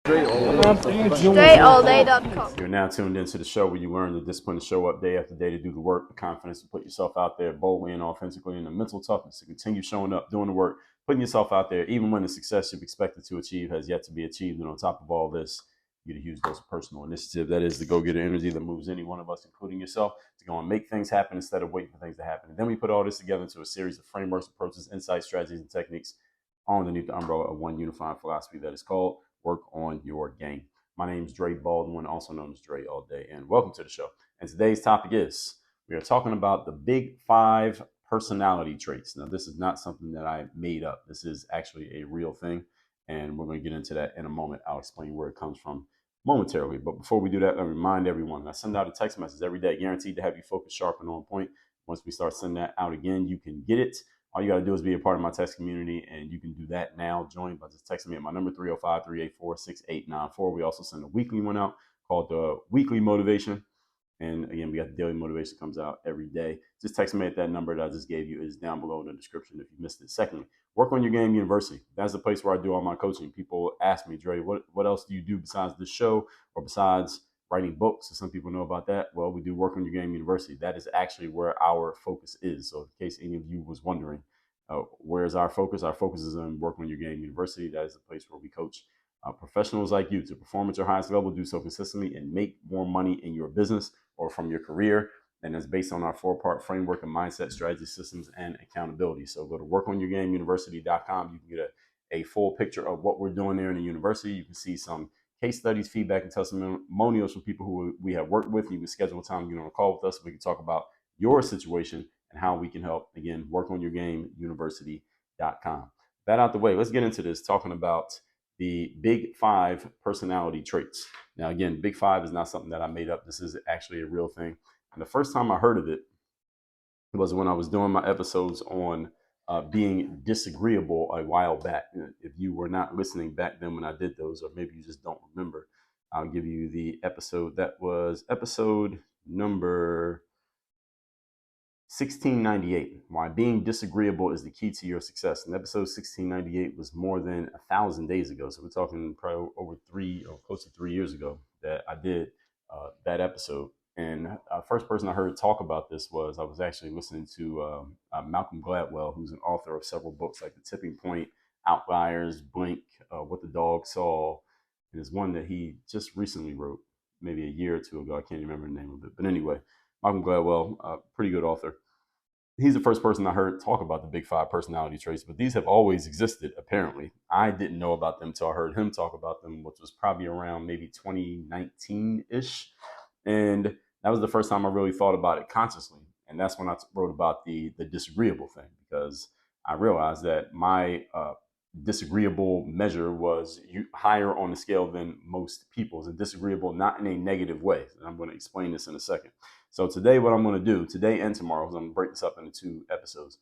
StrayAllDay.com. You're now tuned into the show where you learn the discipline to show up day after day, to do the work, the confidence to put yourself out there boldly and authentically, and the mental toughness to continue showing up, doing the work, putting yourself out there, even when the success you've expected to achieve has yet to be achieved. And on top of all this, you get a huge dose of personal initiative. That is the go-getter energy that moves any one of us, including yourself, to go and make things happen instead of waiting for things to happen. And then we put all this together into a series of frameworks, approaches, insights, strategies, and techniques underneath the umbrella of one unifying philosophy that is called Work on Your Game. My name is Dre Baldwin, also known as Dre All Day, and welcome to the show. And today's topic is, we are talking about the big 5 personality traits. Now, this is not something that I made up. This is actually a real thing, and we're going to get into that in a moment. I'll explain where it comes from momentarily. But before we do that, let me remind everyone, I send out a text message every day, guaranteed to have you focused, sharp, and on point. Once we start sending that out again, you can get it. All you got to do is be a part of my text community, and you can do that now. Join by just texting me at my number, 305-384-6894. We also send a weekly one out called the Weekly Motivation. And again, we got the Daily Motivation comes out every day. Just text me at that number that I just gave you. Is down below in the description if you missed it. Secondly, Work on Your Game University. That's the place where I do all my coaching. People ask me, Dre, what else do you do besides this show or besides writing books? So some people know about that. Well, we do Work on Your Game University. That is actually where our focus is. So in case any of you was wondering, where's our focus? Our focus is on Work on Your Game University. That is the place where we coach professionals like you to perform at your highest level, do so consistently, and make more money in your business or from your career. And it's based on our 4-part framework of mindset, strategy, systems, and accountability. So go to workonyourgameuniversity.com. You can get a full picture of what we're doing there in the university. You can see some case studies, feedback, and testimonials from people who we have worked with. You can schedule a time to get on a call with us so we can talk about your situation and how we can help. Again, workonyourgameuniversity.com. That out the way, let's get into this, talking about the big 5 personality traits. Now, again, big 5 is not something that I made up. This is actually a real thing. And the first time I heard of it was when I was doing my episodes on being disagreeable a while back. If you were not listening back then when I did those, or maybe you just don't remember, I'll give you the episode. That was episode number 1698, why being disagreeable is the key to your success. And episode 1698 was more than 1,000 days ago. So we're talking probably over 3 or close to 3 years ago that I did that episode. And first person I heard talk about this was, I was actually listening to Malcolm Gladwell, who's an author of several books like The Tipping Point, Outliers, Blink, What the Dog Saw. And there's one that he just recently wrote, maybe a year or 2 ago. I can't remember the name of it. But anyway, Malcolm Gladwell, pretty good author. He's the first person I heard talk about the big 5 personality traits, but these have always existed, apparently. I didn't know about them until I heard him talk about them, which was probably around maybe 2019-ish. And that was the first time I really thought about it consciously. And that's when I wrote about the disagreeable thing, because I realized that my disagreeable measure was higher on the scale than most people's, and disagreeable not in a negative way. And I'm going to explain this in a second. So today, what I'm going to do today and tomorrow, because I'm going to break this up into 2 episodes,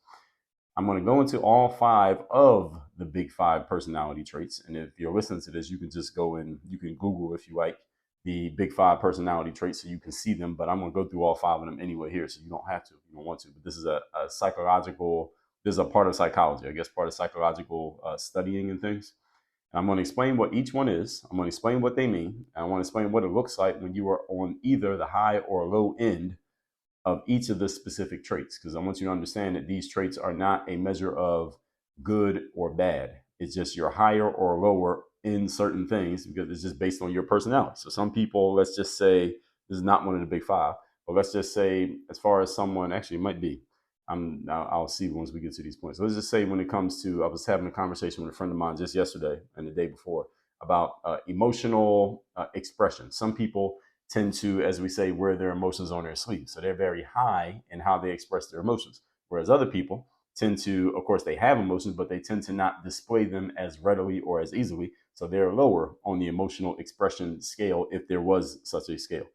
I'm going to go into all 5 of the big 5 personality traits. And if you're listening to this, you can just go and you can Google, if you like, the big 5 personality traits so you can see them. But I'm going to go through all 5 of them anyway here, so you don't have to, if you don't want to. But this is a psychological, this is a part of psychology, I guess, part of psychological studying and things. And I'm going to explain what each one is. I'm going to explain what they mean. And I want to explain what it looks like when you are on either the high or low end of each of the specific traits. Because I want you to understand that these traits are not a measure of good or bad. It's just you're higher or lower in certain things because it's just based on your personality. So some people, let's just say, this is not one of the big 5, but let's just say, as far as someone, actually it might be, I'll see once we get to these points. So let's just say when it comes to, I was having a conversation with a friend of mine just yesterday and the day before about emotional expression. Some people tend to, as we say, wear their emotions on their sleeve. So they're very high in how they express their emotions. Whereas other people tend to, of course, they have emotions, but they tend to not display them as readily or as easily. So they're lower on the emotional expression scale, if there was such a scale.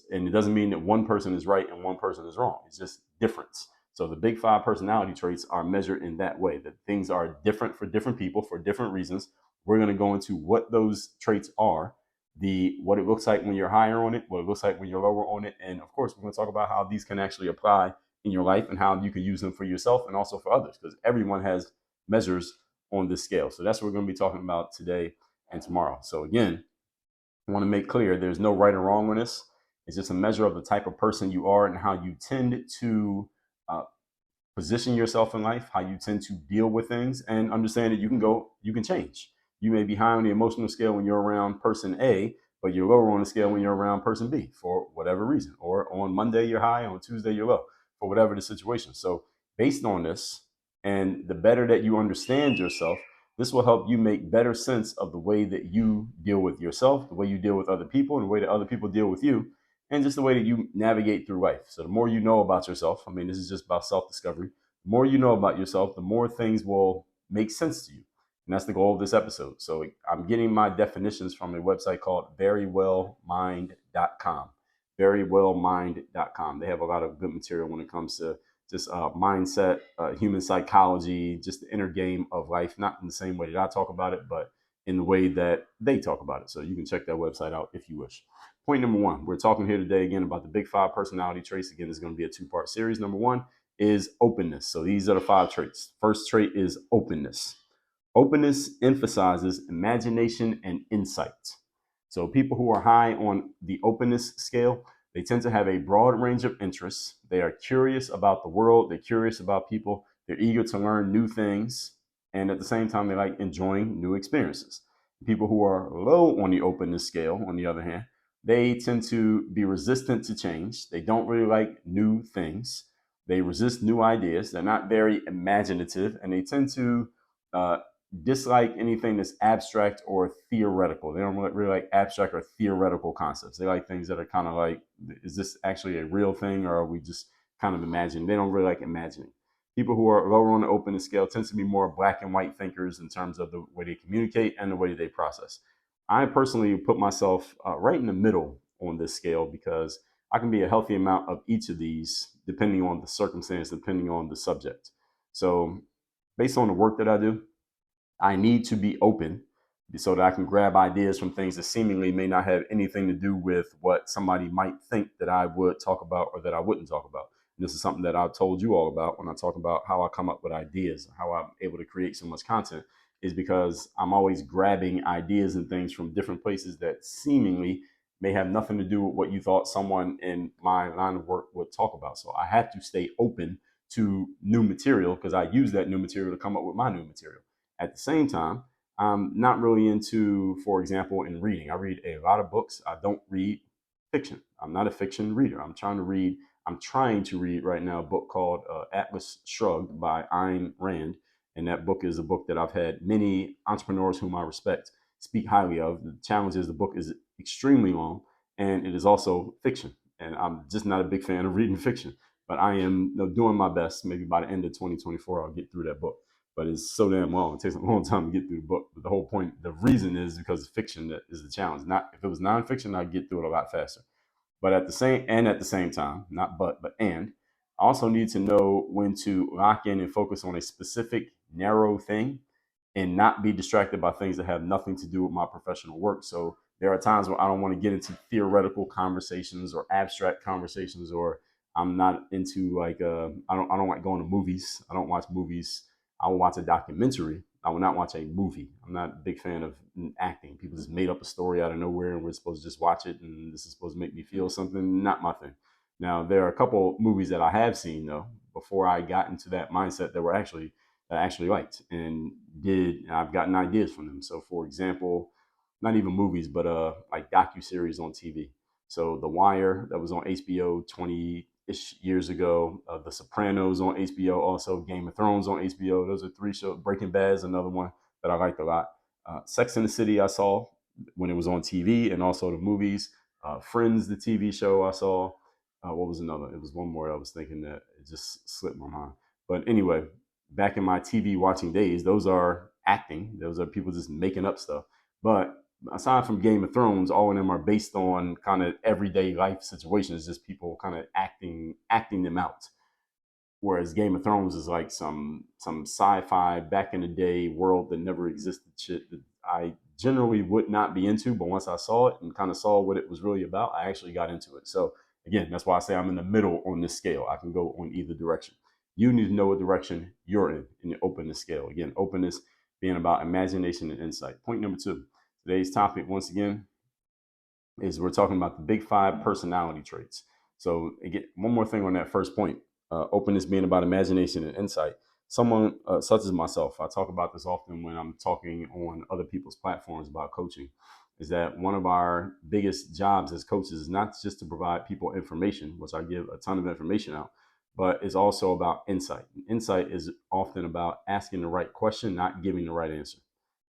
And it doesn't mean that one person is right and one person is wrong. It's just difference. So the big 5 personality traits are measured in that way, that things are different for different people for different reasons. We're going to go into what those traits are, what it looks like when you're higher on it, what it looks like when you're lower on it. And of course, we're going to talk about how these can actually apply in your life and how you can use them for yourself and also for others, because everyone has measures on this scale. So that's what we're going to be talking about today and tomorrow. So again, I want to make clear there's no right or wrong on this. It's just a measure of the type of person you are and how you tend to uh, position yourself in life, how you tend to deal with things, and understand that you can change. You may be high on the emotional scale when you're around person A, but you're lower on the scale when you're around person B for whatever reason. Or on Monday you're high, on Tuesday you're low, for whatever the situation. So based on this, and the better that you understand yourself, this will help you make better sense of the way that you deal with yourself, the way you deal with other people, and the way that other people deal with you, and just the way that you navigate through life. So the more you know about yourself, I mean, this is just about self-discovery. The more you know about yourself, the more things will make sense to you. And that's the goal of this episode. So I'm getting my definitions from a website called verywellmind.com. Verywellmind.com. They have a lot of good material when it comes to just mindset, human psychology, just the inner game of life, not in the same way that I talk about it, but in the way that they talk about it. So you can check that website out if you wish. Point number one, we're talking here today again about the big 5 personality traits. Again, it's going to be a 2-part series. Number one is openness. So these are the 5 traits. First trait is openness. Openness emphasizes imagination and insight. So people who are high on the openness scale, they tend to have a broad range of interests. They are curious about the world. They're curious about people. They're eager to learn new things. And at the same time, they like enjoying new experiences. People who are low on the openness scale, on the other hand, they tend to be resistant to change. They don't really like new things. They resist new ideas. They're not very imaginative, and they tend to uh, dislike anything that's abstract or theoretical. They don't really like abstract or theoretical concepts. They like things that are kind of like, is this actually a real thing, or are we just kind of imagining? They don't really like imagining. People who are lower on the openness scale tend to be more black and white thinkers in terms of the way they communicate and the way they process. I personally put myself right in the middle on this scale because I can be a healthy amount of each of these depending on the circumstance, depending on the subject. So, based on the work that I do, I need to be open so that I can grab ideas from things that seemingly may not have anything to do with what somebody might think that I would talk about or that I wouldn't talk about. And this is something that I've told you all about when I talk about how I come up with ideas, how I'm able to create so much content, is because I'm always grabbing ideas and things from different places that seemingly may have nothing to do with what you thought someone in my line of work would talk about. So I have to stay open to new material because I use that new material to come up with my new material. At the same time, I'm not really into, for example, in reading. I read a lot of books. I don't read fiction. I'm not a fiction reader. I'm trying to read right now a book called Atlas Shrugged by Ayn Rand. And that book is a book that I've had many entrepreneurs whom I respect speak highly of. The challenge is the book is extremely long and it is also fiction. And I'm just not a big fan of reading fiction, but I am doing my best. Maybe by the end of 2024, I'll get through that book, but it's so damn long. It takes a long time to get through the book. But the whole point, the reason is because fiction that is the challenge. Not if it was nonfiction, I'd get through it a lot faster. But at the same time, not but and I also need to know when to lock in and focus on a specific narrow thing and not be distracted by things that have nothing to do with my professional work. So there are times where I don't want to get into theoretical conversations or abstract conversations, or I'm not into like I don't like going to movies. I don't watch movies. I will watch a documentary. I will not watch a movie. I'm not a big fan of acting. People just made up a story out of nowhere and we're supposed to just watch it and this is supposed to make me feel something. Not my thing. Now there are a couple movies that I have seen though before I got into that mindset that I actually liked and did. And I've gotten ideas from them. So for example, not even movies, but like docu-series on TV. So The Wire that was on HBO 20-ish years ago, The Sopranos on HBO, also Game of Thrones on HBO. Those are 3 shows. Breaking Bad is another one that I liked a lot. Sex and the City I saw when it was on TV, and also the movies. Friends, the TV show I saw. What was another? It was one more I was thinking that it just slipped my mind. But anyway, back in my TV watching days, those are acting. Those are people just making up stuff. But aside from Game of Thrones, all of them are based on kind of everyday life situations, just people kind of acting them out. Whereas Game of Thrones is like some sci-fi back in the day world that never existed shit that I generally would not be into, but once I saw it and kind of saw what it was really about, I actually got into it. So again, that's why I say I'm in the middle on this scale. I can go on either direction. You need to know what direction you're in the openness scale. Again, openness being about imagination and insight. Point number 2. Today's topic, once again, is we're talking about the big five personality traits. So again, one more thing on that first point, openness being about imagination and insight. Someone such as myself, I talk about this often when I'm talking on other people's platforms about coaching, is that one of our biggest jobs as coaches is not just to provide people information, which I give a ton of information out, but it's also about insight. Insight is often about asking the right question, not giving the right answer.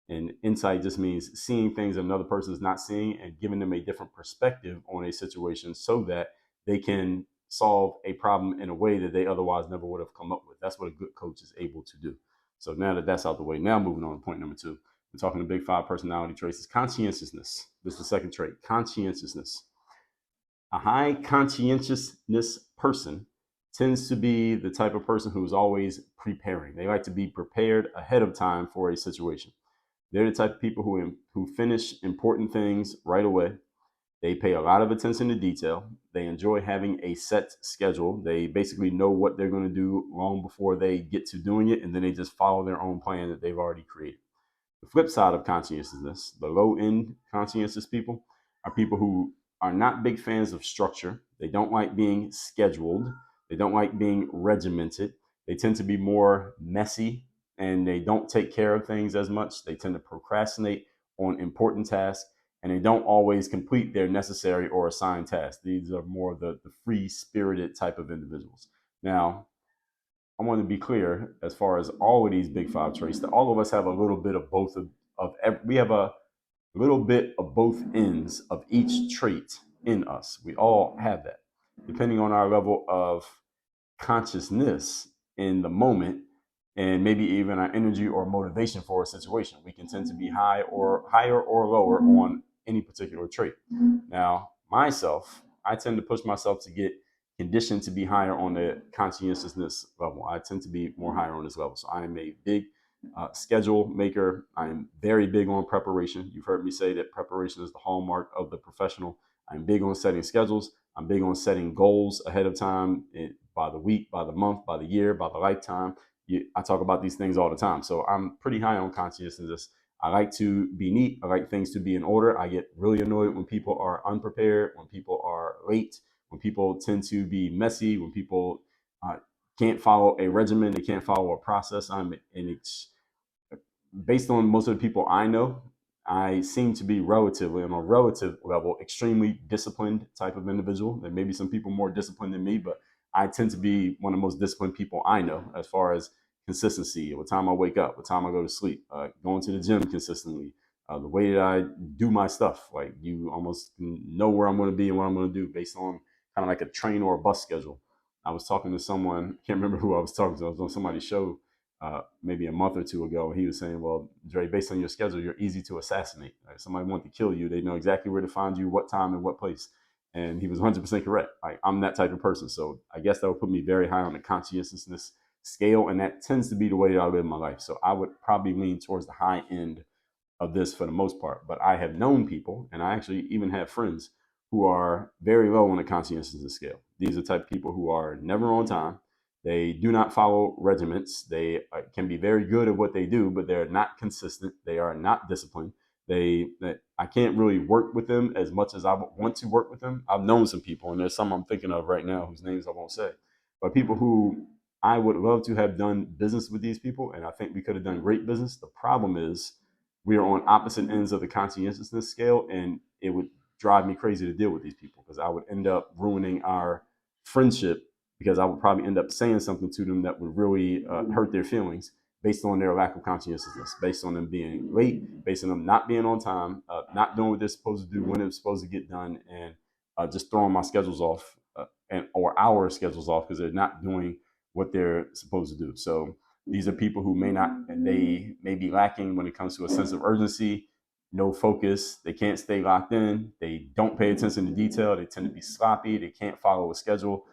And insight just means seeing things another person is not seeing and giving them a different perspective on a situation so that they can solve a problem in a way that they otherwise never would have come up with. That's what a good coach is able to do. So now that that's out the way, now moving on to point number two. We're talking the big five personality traits is conscientiousness. This is the second trait, conscientiousness. A high conscientiousness person tends to be the type of person who's always preparing. They like to be prepared ahead of time for a situation. They're the type of people who finish important things right away. They pay a lot of attention to detail. They enjoy having a set schedule. They basically know what they're going to do long before they get to doing it, and then they just follow their own plan that they've already created. The flip side of conscientiousness, the low end conscientious people, are people who are not big fans of structure. They don't like being scheduled. They don't like being regimented. They tend to be more messy and they don't take care of things as much. They tend to procrastinate on important tasks and they don't always complete their necessary or assigned tasks. These are more the free spirited type of individuals. Now, I want to be clear as far as all of these big five traits that all of us have a little bit of both of we have a little bit of both ends of each trait in us. We all have that, depending on our level of consciousness in the moment and maybe even our energy or motivation for a situation. We can tend to be higher or lower on any particular trait. Now, myself, I tend to push myself to get conditioned to be higher on the conscientiousness level. I tend to be more higher on this level. So I am a big schedule maker. I am very big on preparation. You've heard me say that preparation is the hallmark of the professional. I'm big on setting schedules. I'm big on setting goals ahead of time, by the week, by the month, by the year, by the lifetime. I talk about these things all the time. So I'm pretty high on conscientiousness. I like to be neat. I like things to be in order. I get really annoyed when people are unprepared, when people are late, when people tend to be messy, when people uh, can't follow a regimen, they can't follow a process. Based on most of the people I know, I seem to be relatively, on a relative level, extremely disciplined type of individual. There may be some people more disciplined than me, but I tend to be one of the most disciplined people I know as far as consistency, what time I wake up, what time I go to sleep, going to the gym consistently, the way that I do my stuff. Like you almost know where I'm going to be and what I'm going to do based on kind of like a train or a bus schedule. I was talking to someone, I can't remember who I was talking to. I was on somebody's show maybe a month or two ago. He was saying, well, Dre, based on your schedule, you're easy to assassinate. Like, if somebody wants to kill you, they know exactly where to find you, what time and what place. And he was 100% correct. Like, I'm that type of person. So I guess that would put me very high on the conscientiousness scale. And that tends to be the way that I live my life. So I would probably lean towards the high end of this for the most part. But I have known people, and I actually even have friends who are very low on the conscientiousness scale. These are the type of people who are never on time. They do not follow regiments. They can be very good at what they do, but they're not consistent. They are not disciplined. I can't really work with them as much as I want to work with them. I've known some people, and there's some I'm thinking of right now whose names I won't say, but people who I would love to have done business with these people, and I think we could have done great business. The problem is we are on opposite ends of the conscientiousness scale, and it would drive me crazy to deal with these people because I would end up ruining our friendship because I would probably end up saying something to them that would really hurt their feelings based on their lack of conscientiousness, based on them being late, based on them not being on time, not doing what they're supposed to do when it's supposed to get done, and just throwing my schedules off or our schedules off because they're not doing what they're supposed to do. So these are people who they may be lacking when it comes to a sense of urgency, no focus. They can't stay locked in. They don't pay attention to detail. They tend to be sloppy. They can't follow a schedule.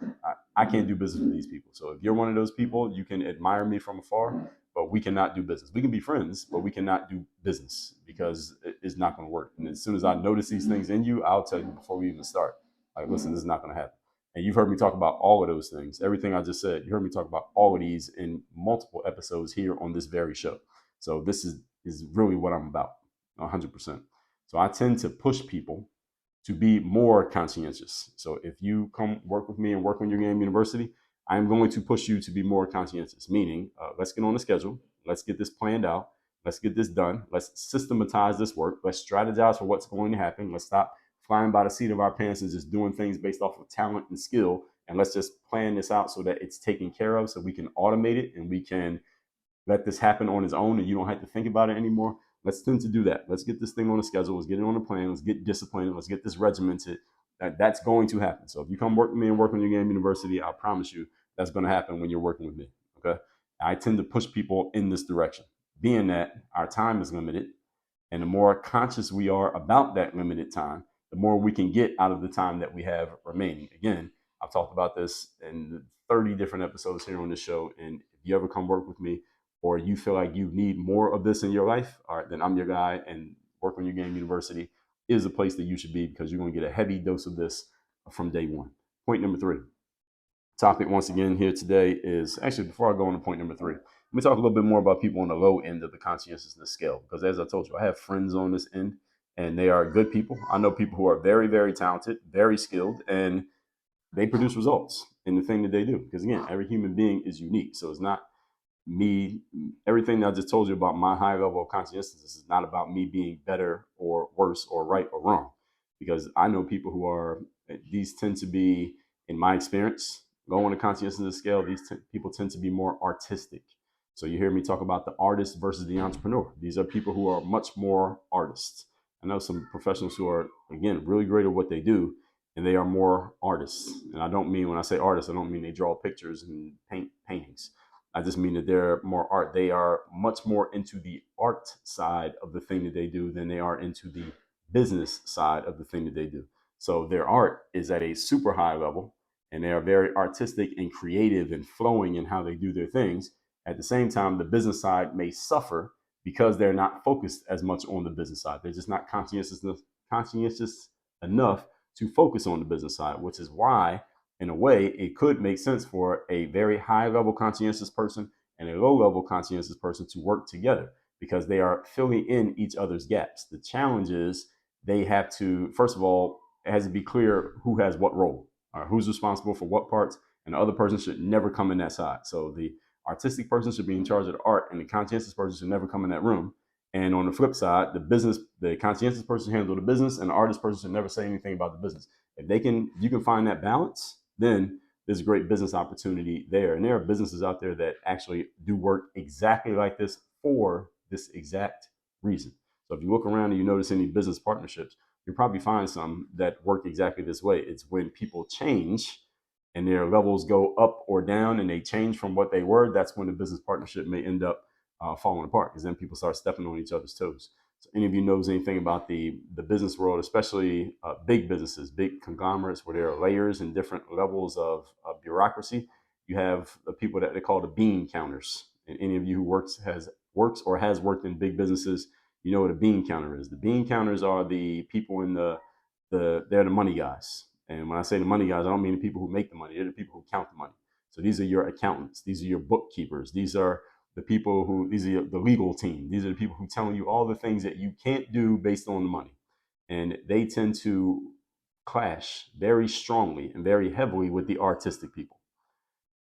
I can't do business with these people. So if you're one of those people, you can admire me from afar, but we cannot do business. We can be friends, but we cannot do business because it's not going to work. And as soon as I notice these things in you, I'll tell you before we even start. Like, listen, this is not going to happen. And you've heard me talk about all of those things. Everything I just said, you heard me talk about all of these in multiple episodes here on this very show. So this is really what I'm about, 100%. So I tend to push people to be more conscientious. So if you come work with me and work on your game university, I'm going to push you to be more conscientious, meaning let's get on the schedule. Let's get this planned out. Let's get this done. Let's systematize this work. Let's strategize for what's going to happen. Let's stop flying by the seat of our pants and just doing things based off of talent and skill. And let's just plan this out so that it's taken care of, so we can automate it and we can let this happen on its own and you don't have to think about it anymore. Let's tend to do that. Let's get this thing on the schedule. Let's get it on the plan. Let's get disciplined. Let's get this regimented. That's going to happen. So if you come work with me and work on your game university, I promise you that's going to happen when you're working with me. Okay. I tend to push people in this direction, being that our time is limited. And the more conscious we are about that limited time, the more we can get out of the time that we have remaining. Again, I've talked about this in 30 different episodes here on the show. And if you ever come work with me, or you feel like you need more of this in your life, all right, then I'm your guy, and Work on Your Game University is a place that you should be, because you're going to get a heavy dose of this from day one. Point number 3. Topic once again here today is, actually, before I go on to point number 3, let me talk a little bit more about people on the low end of the conscientiousness scale, because as I told you, I have friends on this end and they are good people. I know people who are very, very talented, very skilled, and they produce results in the thing that they do. Because again, every human being is unique. So it's not me, everything that I just told you about my high level of conscientiousness is not about me being better or worse or right or wrong, because I know people who are, these tend to be, in my experience, low on the conscientiousness scale, people tend to be more artistic. So you hear me talk about the artist versus the entrepreneur. These are people who are much more artists. I know some professionals who are, again, really great at what they do, and they are more artists. And I don't mean, when I say artists, I don't mean they draw pictures and paint paintings. I just mean that they're more art. They are much more into the art side of the thing that they do than they are into the business side of the thing that they do. So their art is at a super high level, and they are very artistic and creative and flowing in how they do their things. At the same time, the business side may suffer because they're not focused as much on the business side. They're just not conscientious enough to focus on the business side, which is why, in a way, it could make sense for a very high level conscientious person and a low level conscientious person to work together, because they are filling in each other's gaps. The challenge is they have to, first of all, it has to be clear who has what role, or who's responsible for what parts, and the other person should never come in that side. So the artistic person should be in charge of the art, and the conscientious person should never come in that room. And on the flip side, the conscientious person handle the business, and the artist person should never say anything about the business. If you can find that balance, then there's a great business opportunity there. And there are businesses out there that actually do work exactly like this for this exact reason. So if you look around and you notice any business partnerships, you'll probably find some that work exactly this way. It's when people change and their levels go up or down and they change from what they were, that's when the business partnership may end up falling apart, because then people start stepping on each other's toes. So any of you knows anything about the business world, especially big businesses, big conglomerates where there are layers and different levels of bureaucracy, you have the people that they call the bean counters. And any of you who works or has worked in big businesses, you know what a bean counter is. The bean counters are the people in they're the money guys. And when I say the money guys, I don't mean the people who make the money. They're the people who count the money. So these are your accountants. These are your bookkeepers. These are the legal team. These are the people who telling you all the things that you can't do based on the money. And they tend to clash very strongly and very heavily with the artistic people.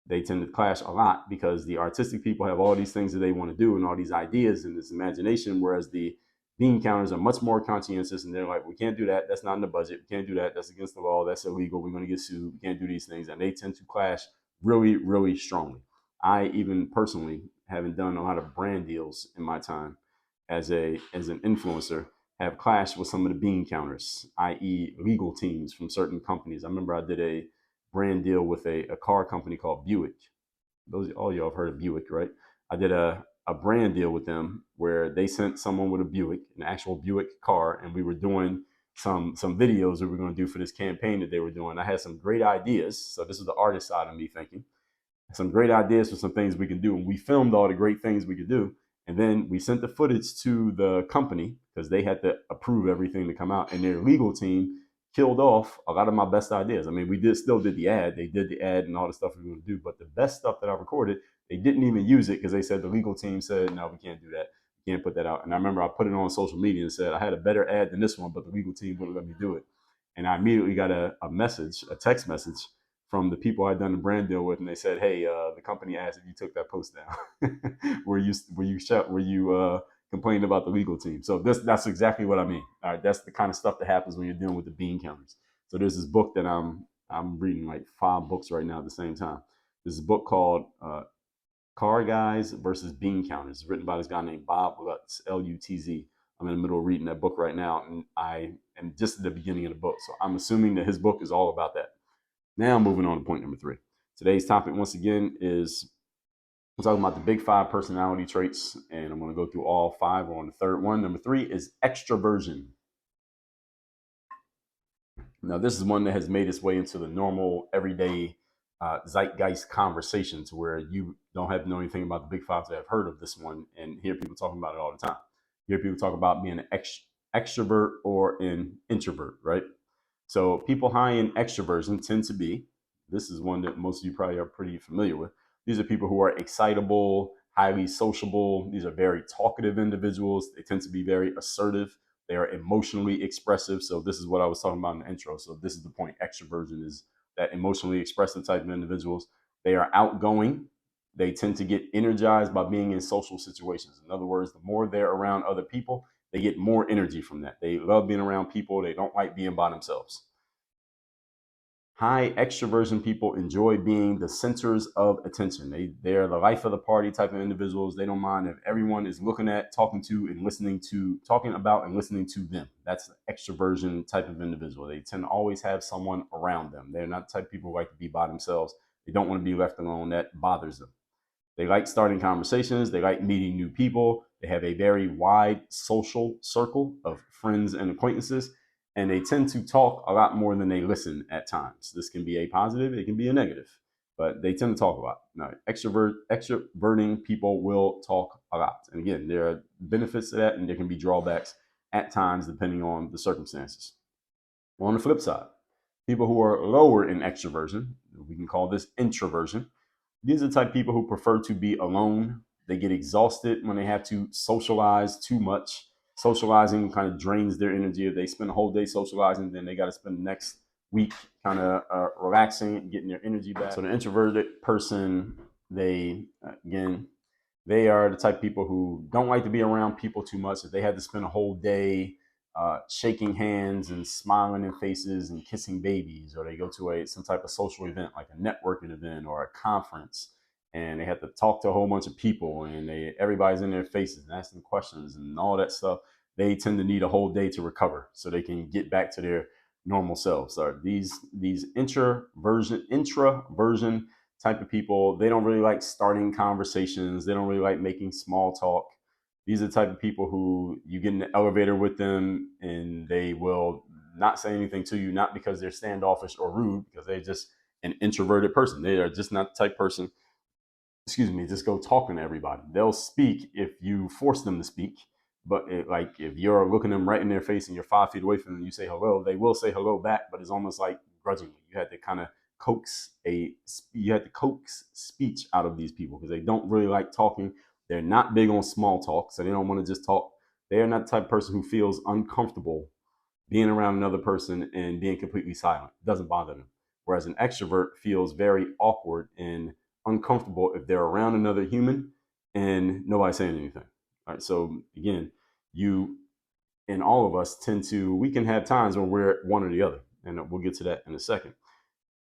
They tend to clash a lot because the artistic people have all these things that they want to do and all these ideas and this imagination, whereas the bean counters are much more conscientious, and they're like, we can't do that. That's not in the budget. We can't do that. That's against the law. That's illegal. We're going to get sued. We can't do these things. And they tend to clash really, really strongly. I even personally, having done a lot of brand deals in my time as an influencer, have clashed with some of the bean counters, i.e. legal teams from certain companies. I remember I did a brand deal with a car company called Buick. All y'all have heard of Buick, right? I did a brand deal with them where they sent someone with a Buick, an actual Buick car, and we were doing some videos that we were going to do for this campaign that they were doing. I had some great ideas. So this is the artist side of me thinking. Some great ideas for some things we could do. And we filmed all the great things we could do. And then we sent the footage to the company because they had to approve everything to come out. And their legal team killed off a lot of my best ideas. I mean, we still did the ad. They did the ad and all the stuff we were going to do. But the best stuff that I recorded, they didn't even use it because they said the legal team said, no, we can't do that. We can't put that out. And I remember I put it on social media and said, I had a better ad than this one, but the legal team wouldn't let me do it. And I immediately got a text message from the people I'd done the brand deal with, and they said, "Hey, the company asked if you took that post down. were you complaining about the legal team?" So that's exactly what I mean. All right, that's the kind of stuff that happens when you're dealing with the bean counters. So there's this book that I'm reading, like 5 books right now at the same time. There's a book called Car Guys versus Bean Counters. It's written by this guy named Bob Lutz, Lutz. I'm in the middle of reading that book right now, and I am just at the beginning of the book. So I'm assuming that his book is all about that. Now moving on to point number 3. Today's topic, once again, is we're talking about the big 5 personality traits, and I'm going to go through all 5. We're on the third one. Number 3 is extroversion. Now, this is one that has made its way into the normal, everyday zeitgeist conversations where you don't have to know anything about the big 5 to have heard of this one and hear people talking about it all the time. You hear people talk about being an extrovert or an introvert, right? So people high in extroversion tend to be, this is one that most of you probably are pretty familiar with. These are people who are excitable, highly sociable. These are very talkative individuals. They tend to be very assertive. They are emotionally expressive. So this is what I was talking about in the intro. So this is the point. Extroversion is that emotionally expressive type of individuals. They are outgoing. They tend to get energized by being in social situations. In other words, the more they're around other people, they get more energy from that. They love being around people. They don't like being by themselves. High extroversion people enjoy being the centers of attention. They're the life of the party type of individuals. They don't mind if everyone is looking at, talking about and listening to them. That's the extroversion type of individual. They tend to always have someone around them. They're not the type of people who like to be by themselves. They don't want to be left alone. That bothers them. They like starting conversations. They like meeting new people. They have a very wide social circle of friends and acquaintances, and they tend to talk a lot more than they listen at times. This can be a positive, it can be a negative, but they tend to talk a lot. Now, extroverting people will talk a lot. And again, there are benefits to that, and there can be drawbacks at times depending on the circumstances. Well, on the flip side, people who are lower in extroversion, we can call this introversion. These are the type of people who prefer to be alone. They get exhausted when they have to socialize too much. Socializing kind of drains their energy. If they spend a whole day socializing, then they got to spend the next week kind of relaxing and getting their energy back. So the introverted person, they are the type of people who don't like to be around people too much. If they had to spend a whole day shaking hands and smiling in faces and kissing babies, or they go to some type of social event like a networking event or a conference, and they have to talk to a whole bunch of people, and everybody's in their faces and asking questions and all that stuff, they tend to need a whole day to recover so they can get back to their normal selves. So these introversion type of people, they don't really like starting conversations. They don't really like making small talk. These are the type of people who you get in the elevator with them and they will not say anything to you, not because they're standoffish or rude, because they're just an introverted person. They are just not the type of person, just go talking to everybody. They'll speak if you force them to speak. But like if you're looking them right in their face and you're 5 feet away from them, you say hello, they will say hello back, but it's almost like grudgingly. You had to kind of coax speech out of these people because they don't really like talking. They're not big on small talk, so they don't want to just talk. They are not the type of person who feels uncomfortable being around another person and being completely silent. It doesn't bother them. Whereas an extrovert feels very awkward and uncomfortable if they're around another human and nobody's saying anything. All right. So again, you and all of us we can have times when we're one or the other. And we'll get to that in a second.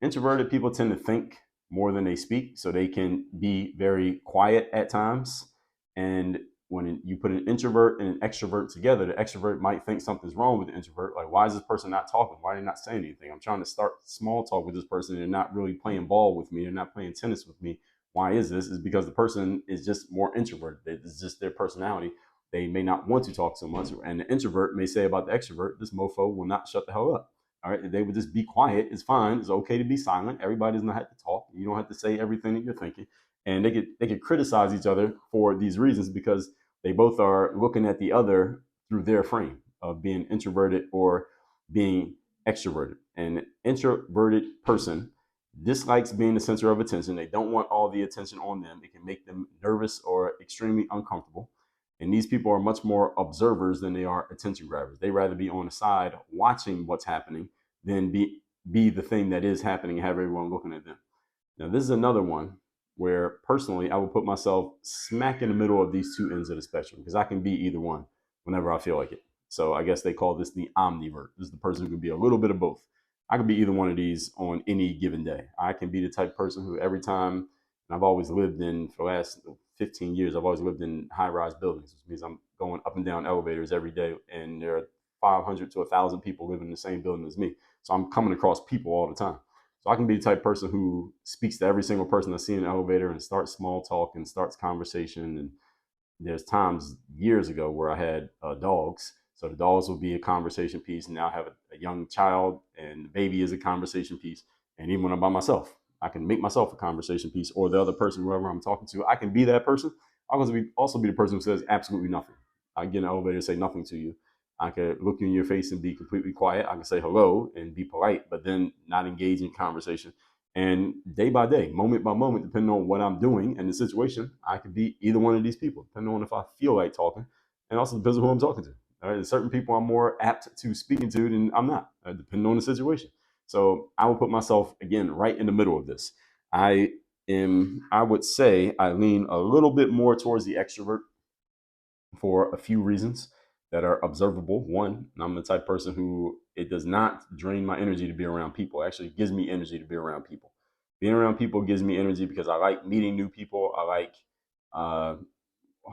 Introverted people tend to think more than they speak, so they can be very quiet at times. And when you put an introvert and an extrovert together, the extrovert might think something's wrong with the introvert. Like, why is this person not talking? Why are they not saying anything? I'm trying to start small talk with this person. They're not really playing ball with me. They're not playing tennis with me. Why is this? Is because the person is just more introverted. It's just their personality. They may not want to talk so much. And the introvert may say about the extrovert, this mofo will not shut the hell up. All right, they would just be quiet. It's fine. It's okay to be silent. Everybody does not have to talk. You don't have to say everything that you're thinking. And they could criticize each other for these reasons because they both are looking at the other through their frame of being introverted or being extroverted. An introverted person dislikes being the center of attention. They don't want all the attention on them. It can make them nervous or extremely uncomfortable. And these people are much more observers than they are attention grabbers. They rather be on the side watching what's happening than be the thing that is happening and have everyone looking at them. Now, this is another one where personally I would put myself smack in the middle of these two ends of the spectrum, because I can be either one whenever I feel like it. So I guess they call this the omnivert. This is the person who can be a little bit of both. I can be either one of these on any given day. I can be the type of person who every time, and I've always lived in, for the last 15 years, I've always lived in high-rise buildings, which means I'm going up and down elevators every day, and there are 500 to 1,000 people living in the same building as me. So I'm coming across people all the time. So I can be the type of person who speaks to every single person I see in the elevator and starts small talk and starts conversation. And there's times years ago where I had dogs. So the dogs will be a conversation piece. And now I have a young child, and the baby is a conversation piece. And even when I'm by myself, I can make myself a conversation piece, or the other person, whoever I'm talking to, I can be that person. I can also be the person who says absolutely nothing. I get in the elevator and say nothing to you. I could look you in your face and be completely quiet. I can say hello and be polite, but then not engage in conversation. And day by day, moment by moment, depending on what I'm doing and the situation, I could be either one of these people, depending on if I feel like talking, and also depends on who I'm talking to. All right, there's certain people I'm more apt to speaking to than I'm not, depending on the situation. So I will put myself again right in the middle of this. I would say I lean a little bit more towards the extrovert for a few reasons that are observable. One, I'm the type of person who it does not drain my energy to be around people. It actually gives me energy to be around people. Being around people gives me energy because I like meeting new people. I like, uh,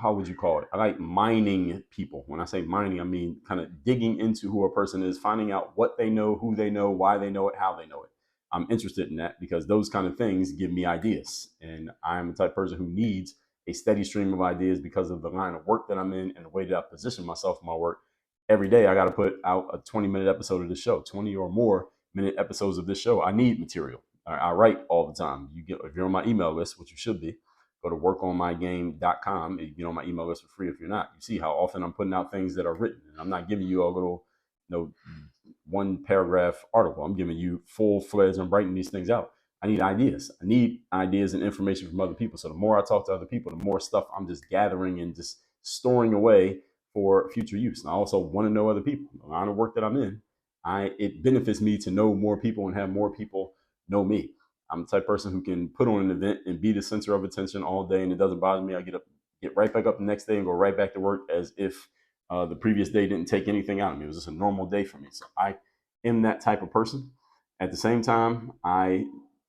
how would you call it? I like mining people. When I say mining, I mean kind of digging into who a person is, finding out what they know, who they know, why they know it, how they know it. I'm interested in that because those kind of things give me ideas. And I'm the type of person who needs a steady stream of ideas because of the line of work that I'm in and the way that I position myself in my work. Every day I got to put out a 20-minute episode of this show, 20 or more minute episodes of this show. I need material. I write all the time. If you're on my email list, which you should be, go to workonmygame.com. You get on my email list for free. If you're not, you see how often I'm putting out things that are written. And I'm not giving you a little, one paragraph article. I'm giving you full-fledged. I'm writing these things out. I need ideas. I need ideas and information from other people. So the more I talk to other people, the more stuff I'm just gathering and just storing away for future use. And I also want to know other people. The line of work that I'm in, it benefits me to know more people and have more people know me. I'm the type of person who can put on an event and be the center of attention all day, and it doesn't bother me. I get right back up the next day and go right back to work as if the previous day didn't take anything out of me. It was just a normal day for me. So I am that type of person. At the same time,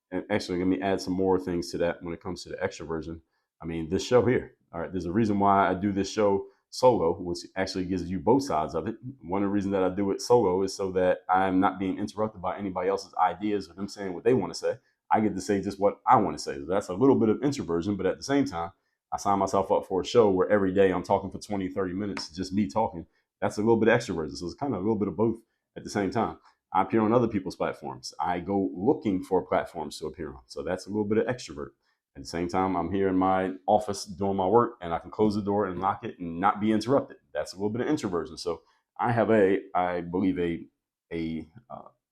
and actually, let me add some more things to that when it comes to the extroversion. I mean, this show here. All right, there's a reason why I do this show solo, which actually gives you both sides of it. One of the reasons that I do it solo is so that I'm not being interrupted by anybody else's ideas or them saying what they want to say. I get to say just what I want to say. So that's a little bit of introversion, but at the same time, I sign myself up for a show where every day I'm talking for 20, 30 minutes, just me talking. That's a little bit of extroversion. So it's kind of a little bit of both at the same time. I appear on other people's platforms. I go looking for platforms to appear on. So that's a little bit of extrovert. At the same time, I'm here in my office doing my work, and I can close the door and lock it and not be interrupted. That's a little bit of introversion. So I have I believe a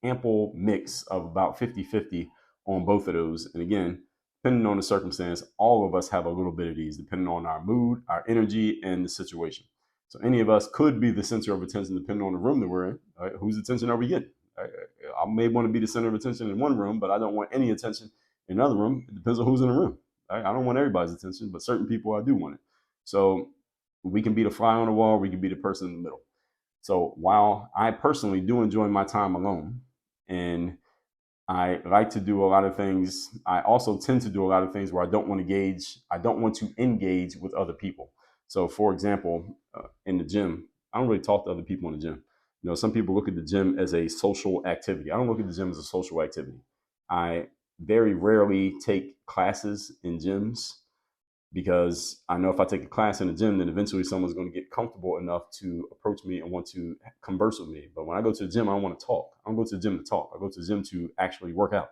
ample mix of about 50-50 on both of those. And again, depending on the circumstance, all of us have a little bit of these, depending on our mood, our energy, and the situation. So any of us could be the center of attention depending on the room that we're in. Right? Whose attention are we getting? I may want to be the center of attention in one room, but I don't want any attention in another room. It depends on who's in the room. Right? I don't want everybody's attention, but certain people I do want it. So we can be the fly on the wall, we can be the person in the middle. So while I personally do enjoy my time alone, and I like to do a lot of things, I also tend to do a lot of things where I don't want to engage with other people. So for example, in the gym, I don't really talk to other people in the gym. Some people look at the gym as a social activity. I don't look at the gym as a social activity. I very rarely take classes in gyms because I know if I take a class in the gym, then eventually someone's going to get comfortable enough to approach me and want to converse with me. But when I go to the gym, I don't want to talk. I don't go to the gym to talk. I go to the gym to actually work out.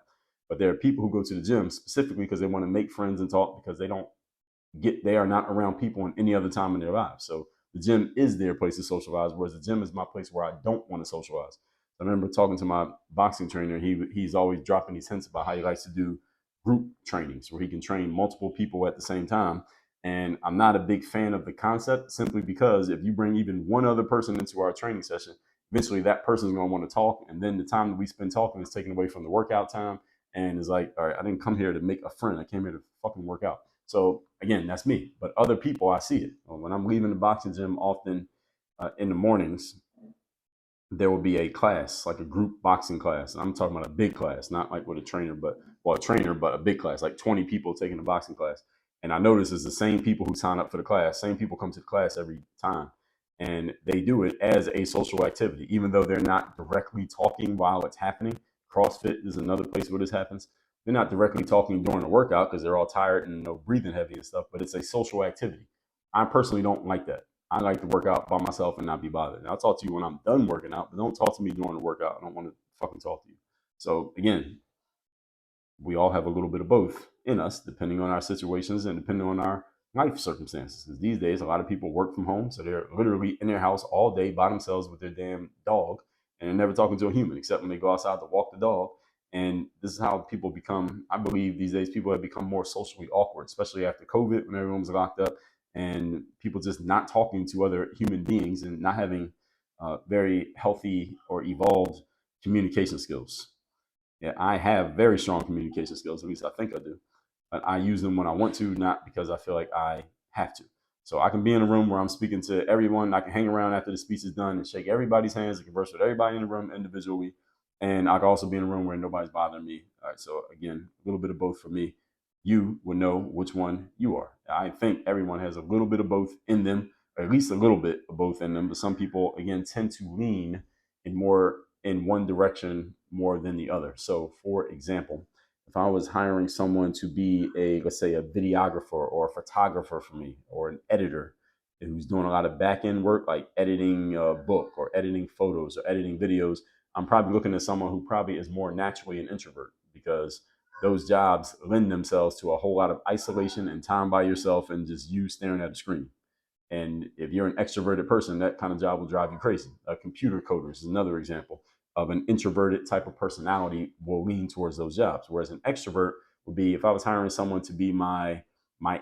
But there are people who go to the gym specifically because they want to make friends and talk because they are not around people in any other time in their lives. So the gym is their place to socialize, whereas the gym is my place where I don't want to socialize. I remember talking to my boxing trainer. He's always dropping these hints about how he likes to do group trainings where he can train multiple people at the same time. And I'm not a big fan of the concept simply because if you bring even one other person into our training session, eventually that person's going to want to talk. And then the time that we spend talking is taken away from the workout time. And it's like, all right, I didn't come here to make a friend. I came here to fucking work out. So again, that's me. But other people, I see it. When I'm leaving the boxing gym often in the mornings, there will be a class, like a group boxing class. And I'm talking about a big class, not like with a trainer, but a big class, like 20 people taking a boxing class. And I notice it's the same people who sign up for the class, same people come to the class every time. And they do it as a social activity, even though they're not directly talking while it's happening. CrossFit is another place where this happens. They're not directly talking during the workout because they're all tired and breathing heavy and stuff, but it's a social activity. I personally don't like that. I like to work out by myself and not be bothered. And I'll talk to you when I'm done working out, but don't talk to me during the workout. I don't want to fucking talk to you. So again, we all have a little bit of both in us, depending on our situations and depending on our life circumstances. Because these days, a lot of people work from home, so they're literally in their house all day by themselves with their damn dog, and they're never talking to a human except when they go outside to walk the dog. And this is how people become. I believe these days people have become more socially awkward, especially after COVID, when everyone was locked up, and people just not talking to other human beings and not having very healthy or evolved communication skills. Yeah, I have very strong communication skills. At least I think I do. But I use them when I want to, not because I feel like I have to. So I can be in a room where I'm speaking to everyone. I can hang around after the speech is done and shake everybody's hands and converse with everybody in the room individually. And I can also be in a room where nobody's bothering me. All right. So again, a little bit of both for me. You will know which one you are. I think everyone has a little bit of both in them, or at least a little bit of both in them. But some people, again, tend to lean in one direction more than the other. So, for example, if I was hiring someone to be let's say, a videographer or a photographer for me, or an editor who's doing a lot of back end work, like editing a book or editing photos or editing videos, I'm probably looking at someone who probably is more naturally an introvert, because those jobs lend themselves to a whole lot of isolation and time by yourself and just you staring at a screen. And if you're an extroverted person, that kind of job will drive you crazy. Computer coders is another example of an introverted type of personality, will lean towards those jobs. Whereas an extrovert would be, if I was hiring someone to be my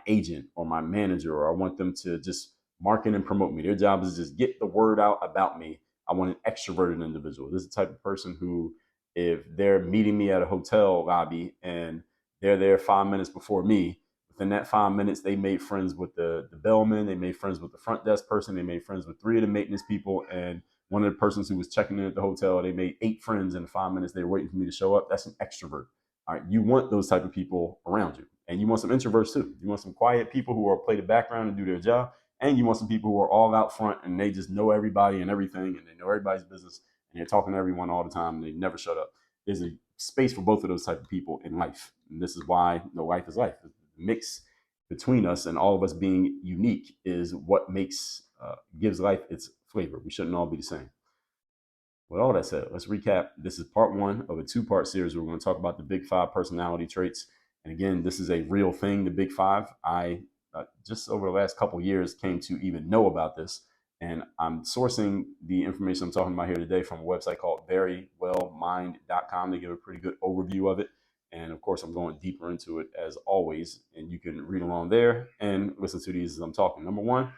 agent or my manager, or I want them to just market and promote me. Their job is just get the word out about me. I want an extroverted individual. This is the type of person who, if they're meeting me at a hotel lobby and they're there 5 minutes before me, within that 5 minutes, they made friends with the bellman, they made friends with the front desk person, they made friends with 3 of the maintenance people, and one of the persons who was checking in at the hotel. They made 8 friends in 5 minutes. They were waiting for me to show up. That's an extrovert. All right, you want those type of people around you, and you want some introverts too. You want some quiet people who are play the background and do their job, and you want some people who are all out front and they just know everybody and everything, and they know everybody's business, and they're talking to everyone all the time, and they never shut up. There's a space for both of those type of people in life, and this is why life is life. The mix between us and all of us being unique is what gives life its flavor. We shouldn't all be the same. With all that said, let's recap. This is part 1 of a 2-part series. We're going to talk about the big 5 personality traits. And again, this is a real thing, the big 5. I just over the last couple of years came to even know about this. And I'm sourcing the information I'm talking about here today from a website called verywellmind.com. They give a pretty good overview of it. And of course, I'm going deeper into it as always. And you can read along there and listen to these as I'm talking. Number 1,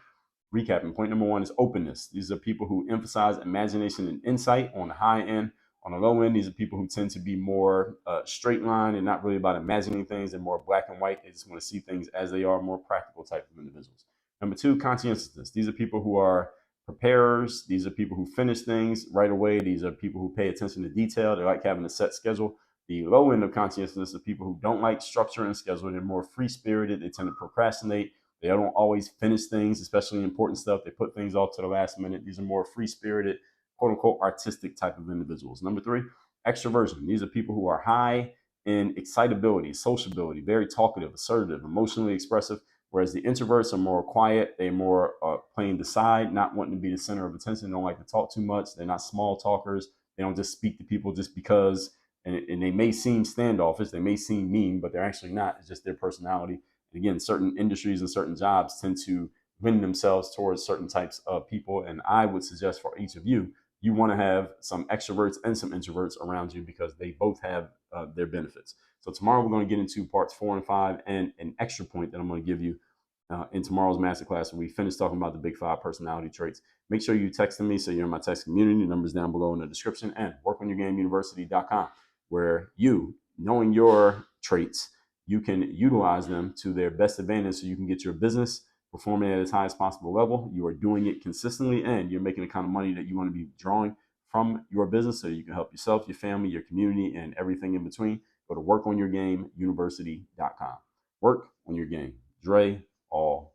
recapping. Point number 1 is openness. These are people who emphasize imagination and insight on the high end. On the low end, these are people who tend to be more straight line and not really about imagining things. They're more black and white. They just want to see things as they are, more practical type of individuals. Number 2, conscientiousness. These are people who are preparers. These are people who finish things right away. These are people who pay attention to detail. They like having a set schedule. The low end of conscientiousness are people who don't like structure and schedule. They're more free spirited. They tend to procrastinate. They don't always finish things, especially important stuff. They put things off to the last minute. These are more free spirited, quote unquote, artistic type of individuals. Number 3, extroversion. These are people who are high in excitability, sociability, very talkative, assertive, emotionally expressive. Whereas the introverts are more quiet. They're more playing the side, not wanting to be the center of attention. They don't like to talk too much. They're not small talkers. They don't just speak to people just because. And they may seem standoffish. They may seem mean, but they're actually not. It's just their personality. And again, certain industries and certain jobs tend to lend themselves towards certain types of people. And I would suggest for each of you, you want to have some extroverts and some introverts around you, because they both have their benefits. So tomorrow we're going to get into parts 4 and 5 and an extra point that I'm going to give you in tomorrow's masterclass when we finish talking about the big 5 personality traits. Make sure you text me so you're in my text community. The number's down below in the description, and workonyourgameuniversity.com, where you, knowing your traits, you can utilize them to their best advantage so you can get your business performing at its highest possible level. You are doing it consistently, and you're making the kind of money that you want to be drawing from your business so you can help yourself, your family, your community, and everything in between. Go to workonyourgameuniversity.com. Work on your game. Dre, all